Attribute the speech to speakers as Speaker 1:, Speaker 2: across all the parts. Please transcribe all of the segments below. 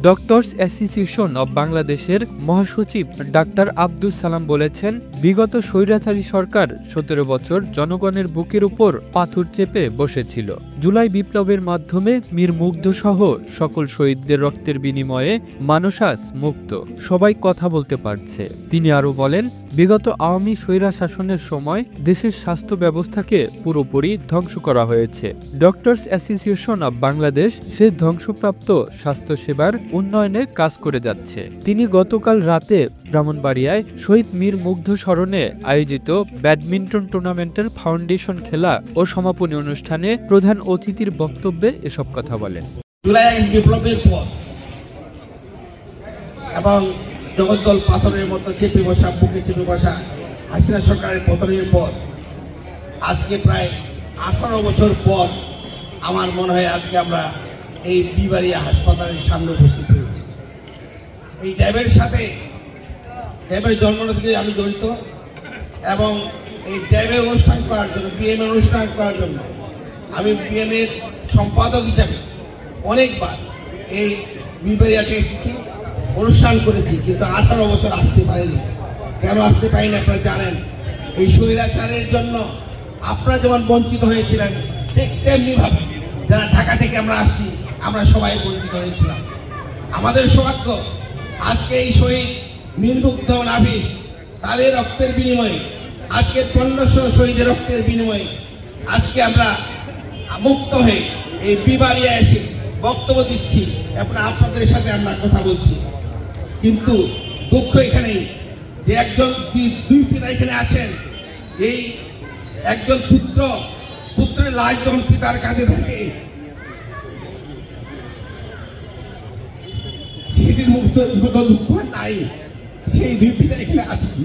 Speaker 1: Doctors association of বাংলাদেশের মহাসচিব doctor Abdus Salam বলেছেন, বিগত স্বৈরাচারী সরকার ১৭ বছর জনগণের বুকের উপর পাথর চেপে বসেছিল। জুলাই বিপ্লবের মাধ্যমে মীর মুগ্ধ সহ সকল শহীদদের রক্তের বিনিময়ে মানুষ আজ মুক্ত, সবাই কথা বলতে পারছে। তিনি আরও বলেন, বিগত আওয়ামী স্বৈরা শাসনের সময় দেশের স্বাস্থ্য ব্যবস্থাকে পুরোপুরি ধ্বংস করা হয়েছে। ডক্টরস অ্যাসোসিয়েশন অব বাংলাদেশ সে ধ্বংসপ্রাপ্ত স্বাস্থ্যসেবার উন্নয়নের কাজ করে যাচ্ছে। তিনি গতকাল রাতে ব্রাহ্মণবাড়িয়ায় শহীদ মীর মুগ্ধ স্মরণে আয়োজিত ব্যাডমিন্টন টুর্নামেন্টের ফাউন্ডেশন খেলা ও সমাপনী অনুষ্ঠানে প্রধান অতিথির বক্তব্যে এসব কথা বলেন।
Speaker 2: জুলাই বিপ্লবের পর এবং জগদ্দল পাথরের মতো চেপে বসা, বুকে চেপে বসা হাসিনা সরকারের পতনের পর আজকে প্রায় 18 বছর পর আমার মনে হয় আজকে আমরা এই বিবাড়িয়া হাসপাতালের সামনে উপস্থিত হয়েছি। এই ড্যাবের সাথে, ড্যাবের জন্ম থেকে আমি জড়িত এবং এই ড্যাবের অনুষ্ঠান করার জন্য, বিএম অনুষ্ঠান করার জন্য আমি বিএমের সম্পাদক হিসাবে অনেকবার এই বিবাড়িয়াতে এসেছি, অনুষ্ঠান করেছি, কিন্তু 18 বছর আসতে পারিনি। কেন আসতে পারিনি আপনারা জানেন। এই স্বৈরাচারের জন্য আপনারা যেমন বঞ্চিত হয়েছিলেন, ঠিক তেমনিভাবে যারা ঢাকা থেকে আমরা আসছি আমরা সবাই বঞ্চিত হয়েছিলাম। আমাদের সৌভাগ্য আজকে এই শহীদ মীর মুগ্ধ নাভিস তাদের রক্তের বিনিময়ে, আজকে 1500 শহীদের রক্তের বিনিময়ে আজকে আমরা মুক্ত হয়ে এই বিবাড়িয়া এসে বক্তব্য দিচ্ছি এবং আপনাদের সাথে আমরা কথা বলছি। কিন্তু দুঃখ এখানেই যে একজন দুই পিতা এখানে আছেন, এই একজন পুত্রের লাশ যখন পিতার কাঁধে থাকে সেটির মুক্ত দুঃখ নাই। সেই দুই পিতা এখানে আছেন,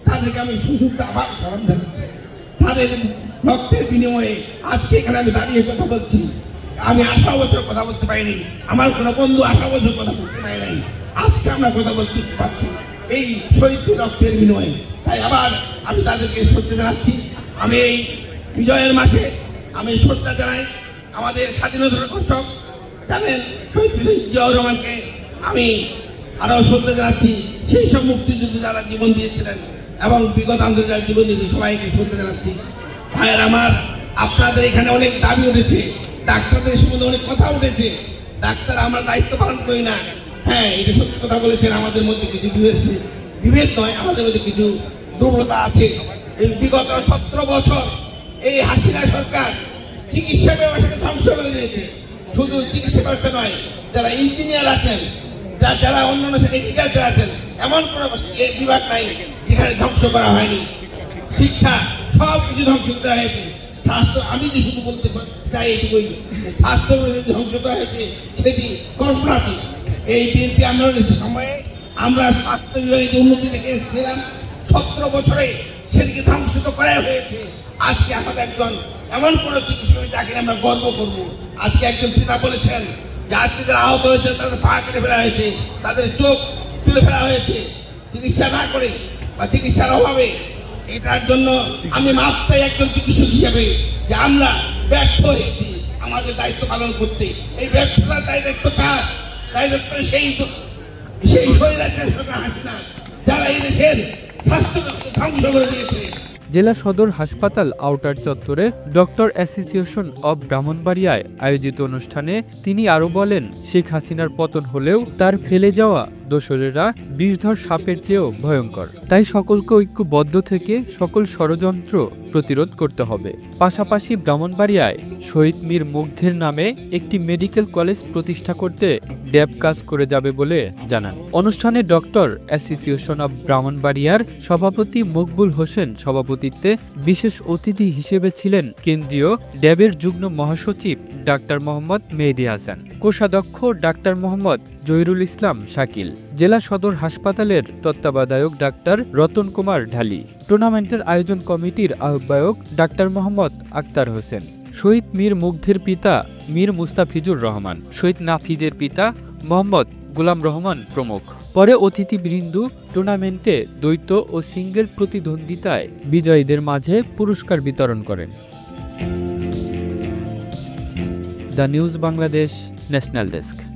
Speaker 2: তাদেরকে আমি সুযোগ আবার স্মরণ জানাচ্ছি। তাদের রক্তের বিনিময়ে আজকে এখানে আমি দাঁড়িয়ে কথা বলছি। আমি 18 বছর কথা বলতে পারিনি, আমার কোনো বন্ধু 18 বছর কথা বলতে পারে নাই। আজকে আমরা কথা বলতে পারছি এই শহীদদের রক্তের বিনিময়ে। তাই আবার আমি তাদেরকে শ্রদ্ধা জানাচ্ছি। আমি এই বিজয়ের মাসে আমি শ্রদ্ধা জানাই আমাদের স্বাধীনতার ঘোষক জানেন শহীদ জিয়াউর রহমানকে আমি আরও শ্রদ্ধা জানাচ্ছি। সেই সব মুক্তিযুদ্ধে যারা জীবন দিয়েছিলেন এবং বিগত আন্দোলনের জীবন দিয়েছে সবাইকে শ্রদ্ধা জানাচ্ছি। ভাইয়ের আমার, আপনাদের এখানে অনেক দাবি উঠেছে, ডাক্তারদের সম্বন্ধে অনেক কথা উঠেছে। ডাক্তার আমরা দায়িত্ব পালন করি না। হ্যাঁ, এটা সত্যি কথা বলেছেন, আমাদের মধ্যে কিছু বিভেদ নয়, আমাদের মধ্যে কিছু দুর্বলতা আছে। এই বিগত 17 বছর এই হাসিনা সরকার চিকিৎসা ব্যবস্থাকে ধ্বংস করে দিয়েছে। শুধু চিকিৎসা ব্যবস্থা নয়, যারা ইঞ্জিনিয়ার আছেন, যারা অন্যান্য এগ্রিকালচার আছেন, এমন কোনো বিভাগ নাই যেখানে ধ্বংস করা হয়নি। শিক্ষা সব কিছু ধ্বংস করা হয়েছে। স্বাস্থ্য, আমি যে শুধু বলতে চাই এটুকুই, স্বাস্থ্য ধ্বংস করা হয়েছে সেটি কল্পনাতীত। এই বিএনপি আন্দোলনের সময়ে আমরা স্বাস্থ্য বিভাগে যে উন্নতি দেখে এসেছিলাম 17 বছরে সেটিকে ধ্বংস করা হয়েছে। আজকে আমাদের একজন এমন কোন চিকিৎসক যাকে আমরা গর্ব করব। আজকে একজন পিতা বলেছেন যে আজকে যারা আহত হয়েছে তাদের পা কেটে ফেলা হয়েছে, তাদের চোখ তুলে ফেলা হয়েছে চিকিৎসা না করে বা চিকিৎসার অভাবে। এটার জন্য আমি মাপ চাই একজন চিকিৎসক হিসাবে যে আমরা ব্যর্থ হয়েছি আমাদের দায়িত্ব পালন করতে। এই ব্যর্থতার দায়িত্ব কার? দায়িত্ব সেই স্বৈরাচার সরকার হাসিনা, যারা এই দেশের স্বাস্থ্য ধ্বংস করে দিয়েছে।
Speaker 1: জেলা সদর হাসপাতাল আউটার চত্বরে ডক্টর অ্যাসোসিয়েশন অব ব্রাহ্মণবাড়িয়ায় আয়োজিত অনুষ্ঠানে তিনি আরও বলেন, শেখ হাসিনার পতন হলেও তার ফেলে যাওয়া দোসরেরা বিষধর সাপের চেয়েও ভয়ঙ্কর। তাই সকলকে ঐক্যবদ্ধ থেকে সকল ষড়যন্ত্র প্রতিরোধ করতে হবে। পাশাপাশি ব্রাহ্মণবাড়িয়ায় শহীদ মীর মুগ্ধের নামে একটি মেডিকেল কলেজ প্রতিষ্ঠা করতে ড্যাব কাজ করে যাবে বলে জানান। অনুষ্ঠানে ডক্টর অ্যাসোসিয়েশন অব ব্রাহ্মণবাড়িয়ার সভাপতি মকবুল হোসেন সভাপতিত্বে বিশেষ অতিথি হিসেবে ছিলেন কেন্দ্রীয় ড্যাবের যুগ্ম মহাসচিব ডাক্তার মোহাম্মদ মেহেদী হাসান, কোষাধ্যক্ষ ডাক্তার মোহাম্মদ জহিরুল ইসলাম শাকিল, জেলা সদর হাসপাতালের তত্ত্বাবধায়ক ডাক্তার রতন কুমার ঢালি, টুর্নামেন্টের আয়োজন কমিটির আহ্বায়ক ডাক্তার মোহাম্মদ আক্তার হোসেন, শহীদ মীর মুগ্ধের পিতা মীর মুস্তাফিজুর রহমান, শহীদ নাফিজের পিতা মোহাম্মদ গোলাম রহমান প্রমুখ। পরে অতিথিবৃন্দ টুর্নামেন্টে দ্বৈত ও সিঙ্গেল প্রতিদ্বন্দ্বিতায় বিজয়ীদের মাঝে পুরস্কার বিতরণ করেন। The news Bangladesh, national desk.